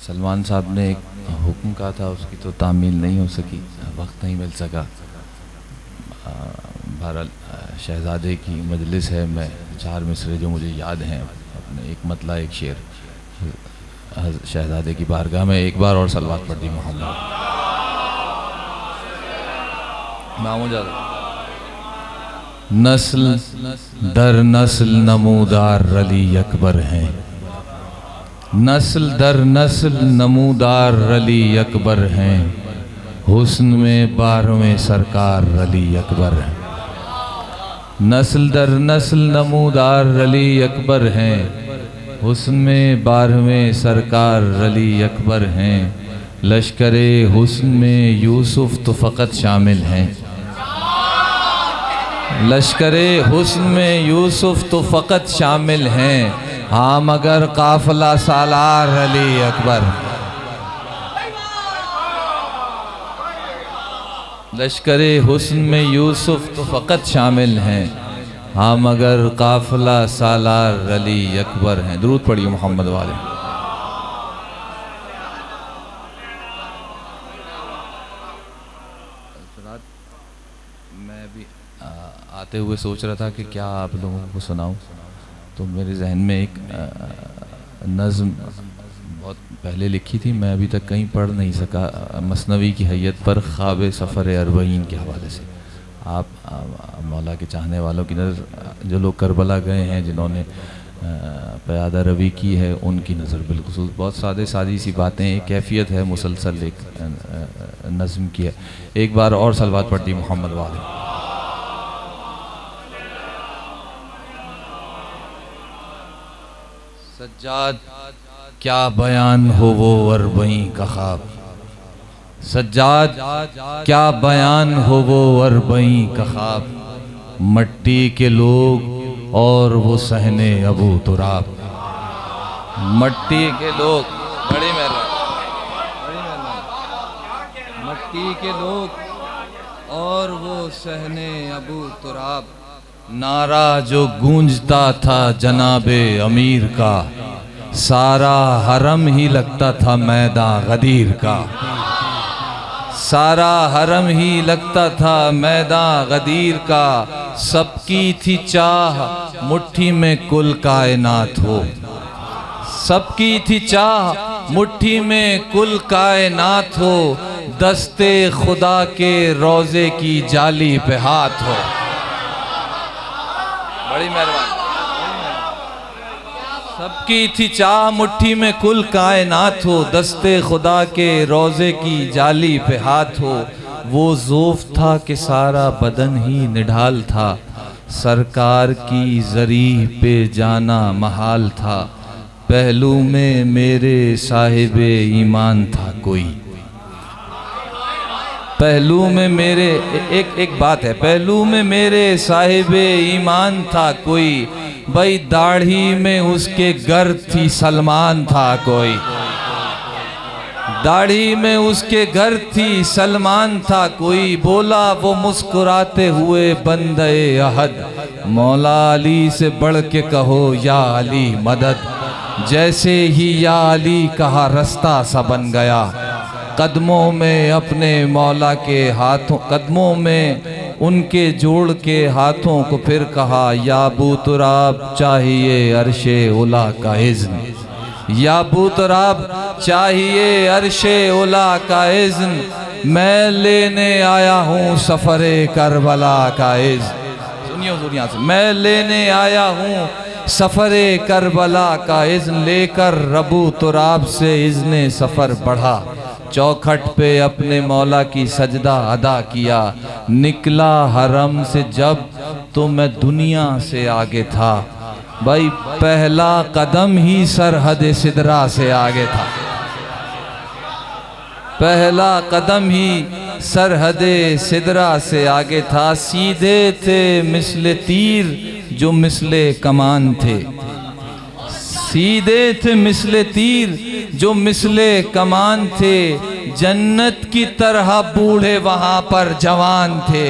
सलमान साहब ने एक हुक्म कहा था, उसकी तो तामील नहीं हो सकी, वक्त नहीं मिल सका। बहरहाल शहज़ादे की मजलिस है, मैं 4 मिसरे जो मुझे याद हैं अपने, एक मतला एक शेर शहज़ादे की बारगाह में एक बार और सलवात पढ़ दी मोहम्मद नस्ल दर नस्ल नमूदार अली अकबर हैं, नस्ल दर नस्ल नमूदार अली अकबर हैं, हुस्न में 12वें सरकार अली अकबर हैं। नस्ल दर नस्ल नमूदार अली अकबर हैं, हुस्न में 12वें सरकार अली अकबर हैं। लश्करे हुस्न में यूसुफ तो फ़कत शामिल हैं, लश्करे हुस्न में यूसुफ तो फ़कत शामिल हैं। हाँ मगर काफ़िला सालार अली अकबर। लश्करे हुस्न में यूसुफ तो फ़कत शामिल हैं, हाँ मगर काफ़िला सालार अली अकबर हैं। दुरूद पढ़िए मोहम्मद वाले। मैं भी आते हुए सोच रहा था कि क्या आप लोगों को सुनाऊं, तो मेरे जहन में एक नज़्म बहुत पहले लिखी थी, मैं अभी तक कहीं पढ़ नहीं सका, मसनवी की हैयत पर ख्वाब सफ़र अरबईन के हवाले से। आप मौला के चाहने वालों की नज़र, जो लोग करबला गए हैं, जिन्होंने क़यादा रवी की है, उनकी नज़र बिल्कुल बहुत सादे सादी सी बातें, एक कैफियत है, मुसलसल एक नज़्म की है। एक बार और सलवात पढ़ती मोहम्मद वाले। सज्जाद क्या बयान हो वो अरबईं का ख्वाब, सज्जाद क्या बयान हो वो अरबईं का ख्वाब, मट्टी के लोग और वो सहने अबू तुराब। मट्टी के लोग, बड़ी मेहरबानी, मट्टी के लोग और वो सहने अबू तुराब। नारा जो गूंजता था जनाबे अमीर का, सारा हरम ही लगता था मैदान गदीर का, सारा हरम ही लगता था मैदान गदीर का। सबकी थी चाह मुट्ठी में कुल कायनात हो, सबकी थी चाह मुट्ठी में कुल कायनात हो, दस्ते खुदा के रोज़े की जाली पे हाथ हो। बड़ी मेहरबानी। सबकी थी चाह मुट्ठी में कुल कायनात हो, दस्ते खुदा के रोज़े की जाली पे हाथ हो। वो ज़ोफ़ था कि सारा बदन ही निढाल था, सरकार की ज़रीह पे जाना महाल था। पहलू में मेरे साहिबे ईमान था कोई, पहलू में मेरे एक बात है, पहलू में मेरे साहिबे ईमान था कोई, भाई दाढ़ी में उसके गर थी सलमान था कोई, दाढ़ी में उसके घर थी सलमान था कोई। बोला वो मुस्कुराते हुए बंदे अहद, मौला अली से बढ़ के कहो या अली मदद। जैसे ही या अली कहा रास्ता सा बन गया, कदमों में अपने मौला के हाथों, कदमों में उनके जोड़ के हाथों को फिर कहा या अबू तुराब चाहिए अर्शे उला का इज़्न, या अबू तुराब चाहिए अर्शे उला का इज़्न, मैं लेने आया हूँ सफ़रे करबला का इज़्न। सुनिए दुनिया से, मैं लेने आया हूँ सफ़रे करबला का इज़्न, लेकर अबू तुराब से इज़्ने सफ़र बढ़ा। चौखट पे अपने मौला की सजदा अदा किया, निकला हरम से जब तो मैं दुनिया से आगे था। भाई पहला कदम ही सरहद सिदरा से आगे था, पहला कदम ही सरहद सिदरा से आगे था। सीधे थे मिसले तीर जो मिसले कमान थे, सीधे थे मिसले तीर जो मिसले कमान थे। जन्नत की तरह बूढ़े वहाँ पर जवान थे,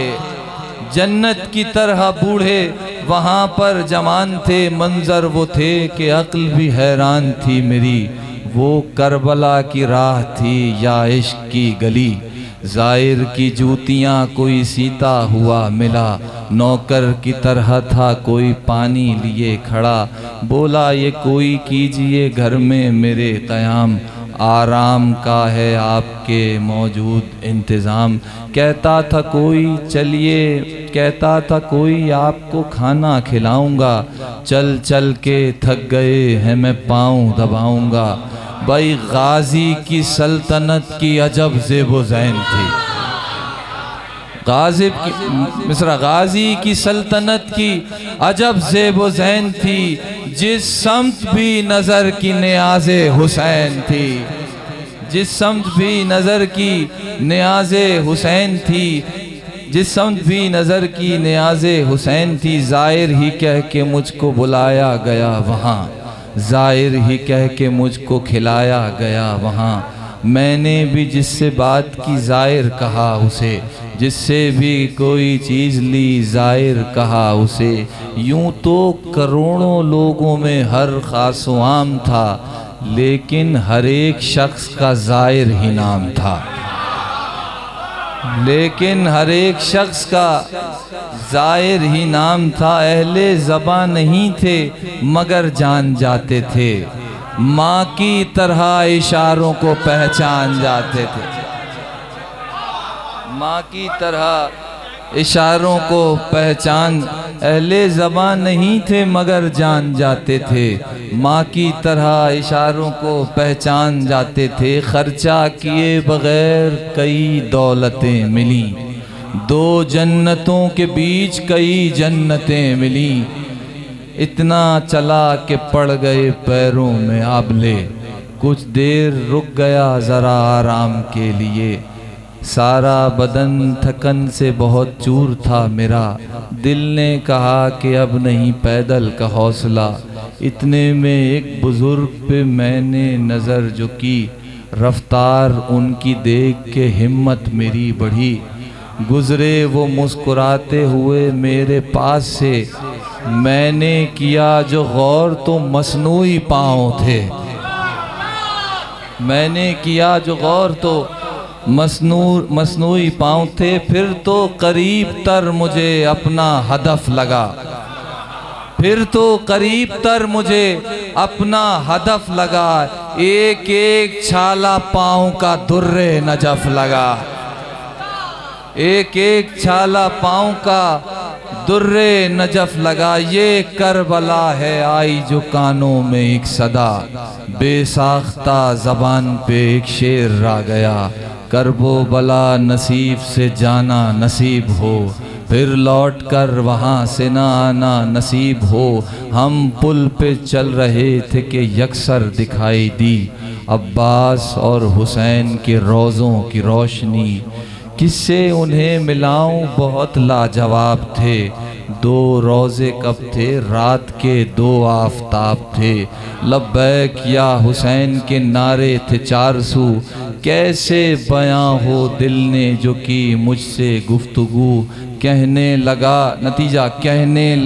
जन्नत की तरह बूढ़े वहाँ पर जवान थे। मंजर वो थे कि अक्ल भी हैरान थी मेरी, वो करबला की राह थी या इश्क की गली। ज़ाहिर की जूतियाँ कोई सीता हुआ मिला, नौकर की तरह था कोई पानी लिए खड़ा। बोला ये कोई कीजिए घर में मेरे क़याम, आराम का है आपके मौजूद इंतज़ाम। कहता था कोई चलिए, कहता था कोई आपको खाना खिलाऊंगा, चल चल के थक गए हैं मैं पाँव दबाऊंगा। भाई गाजी की सल्तनत की अजब ज़ेबो ज़ैन थी। गाजिब की मिस्रा गाजी की सल्तनत की अजब ज़ेबो ज़ैन थी, जिस समत भी नज़र की नियाज़े हुसैन थी। जिस समत भी नज़र की नियाज़े हुसैन थी, जिस समत भी नज़र की नियाज़े हुसैन थी। ज़ाहिर ही कह के मुझको बुलाया गया वहाँ, ज़ाहिर ही कह के मुझको खिलाया गया वहाँ। मैंने भी जिससे बात की ज़ाहिर कहा उसे, जिससे भी कोई चीज़ ली ज़ाहिर कहा उसे। यूँ तो करोड़ों लोगों में हर ख़ास व आम था, लेकिन हर एक शख्स का ज़ाहिर ही नाम था। लेकिन हर एक शख्स का ज़ाहिर ही नाम था। अहले ज़बान नहीं थे मगर जान जाते थे, माँ की तरह इशारों को पहचान जाते थे। माँ की तरह इशारों को पहचान, अहले ज़बान नहीं थे मगर जान जाते थे, माँ की तरह इशारों को पहचान जाते थे। खर्चा किए बग़ैर कई दौलतें मिली, दो जन्नतों के बीच कई जन्नतें मिली। इतना चला कि पड़ गए पैरों में आबले, कुछ देर रुक गया ज़रा आराम के लिए। सारा बदन थकन से बहुत चूर था मेरा, दिल ने कहा कि अब नहीं पैदल का हौसला। इतने में एक बुज़ुर्ग पे मैंने नज़र जो की, रफ्तार उनकी देख के हिम्मत मेरी बढ़ी। गुज़रे वो मुस्कुराते हुए मेरे पास से, मैंने किया जो गौर तो मसनूई पाँव थे। मैंने किया जो गौर तो मसनूई पाँव थे। फिर तो करीब तर मुझे अपना हदफ लगा, फिर तो करीब तर मुझे अपना हदफ लगा। एक एक छाला पाँव का दुर्रे नजफ लगा, एक एक छाला पाँव का दुर्रे नजफ लगा। ये करबला है आई जो कानों में एक सदा, बेसाख्ता ज़बान पे एक शेर रा गया। करबो बला नसीब से जाना नसीब हो, फिर लौट कर वहाँ से ना आना नसीब हो। हम पुल पे चल रहे थे कि यकसर दिखाई दी अब्बास और हुसैन के रोज़ों की रोशनी। किससे उन्हें मिलाऊं बहुत लाजवाब थे, दो रोज़े कब थे रात के दो आफताब थे। लब्बैक या हुसैन के नारे थे चार सू, कैसे बयां हो दिल ने जो की मुझसे गुफ्तगू। कहने लगा नतीजा कहने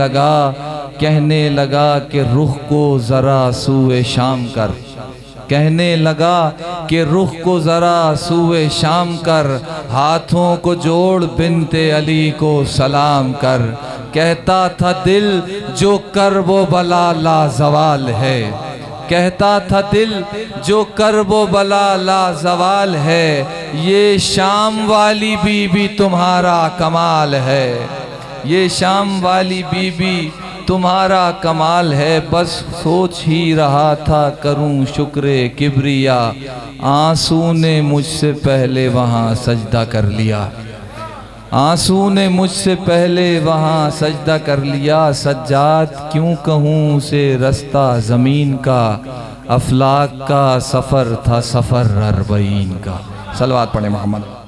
लगा कि रुख को ज़रा सूए शाम कर, कहने लगा कि रुख को ज़रा सूए शाम कर। हाथों को जोड़ बिनते अली को सलाम कर। कहता था दिल जो करबो बला लाजवाल है, कहता था दिल जो करबो बला लाजवाल है। ये शाम वाली बीबी तुम्हारा कमाल है, ये शाम वाली बीबी तुम्हारा कमाल है। बस सोच ही रहा था करूं शुक्रे किबरिया, आंसू ने मुझसे पहले वहाँ सजदा कर लिया, आंसू ने मुझसे पहले वहाँ सजदा कर लिया। सज्जाद क्यों कहूँ उसे रास्ता ज़मीन का, अफलाक का सफ़र था सफ़र अरबईन का। सलवात पढ़े मोहम्मद।